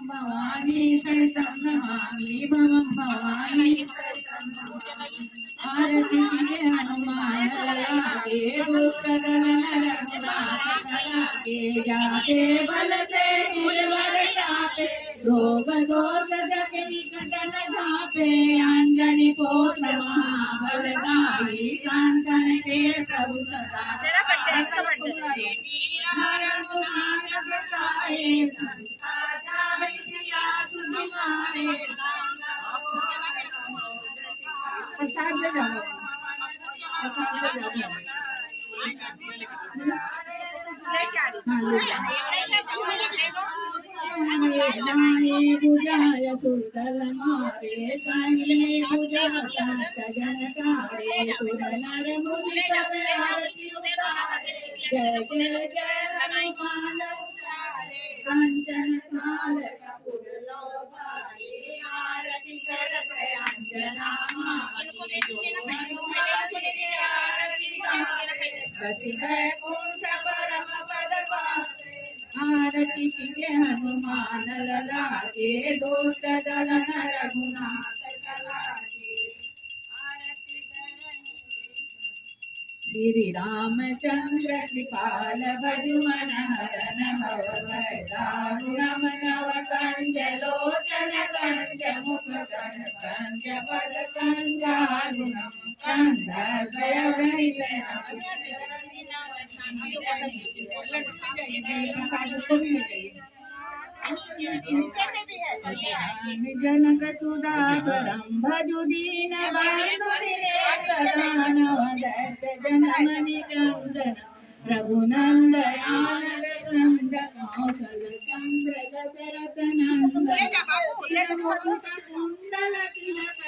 भवानी सहितं नमामि भवं भवानी सहितं नमामि आरती कीजिए हनुमान लला के दुष्ट दलन रघुनाथ कला के जाके बल से गिरवर जापे रोग दोष जग निकट न झापे अंजनी पुत्र महाबलशाली शांतन के प्रभु सदा रघुनाथ बताए सिया सुधिमारे बुझाय सुरदल मारे संगे बुझा सजन कारे सुर नर मुनि सब आरती उतारे जय जय जय हनुमान कंचन थाल कपूर लोधारी आरती करत अंजना मारी आरती वैकुंठ परम पद पावे आरती कीजिए हनुमान लला के दुष्ट दलन रघुनाथ कला के श्री रामचंद्र कृपाल भजुमन हरन दारुणम नव कंज लोचन कंज मुख कंज पद कंजारुणम कंद भय गणित जनक सुधाकरं भजु दीन बंधु जनमणि क्रंदन रघुनंदन कौशल चंद्र दशरथ नंदन कुंडल तिलक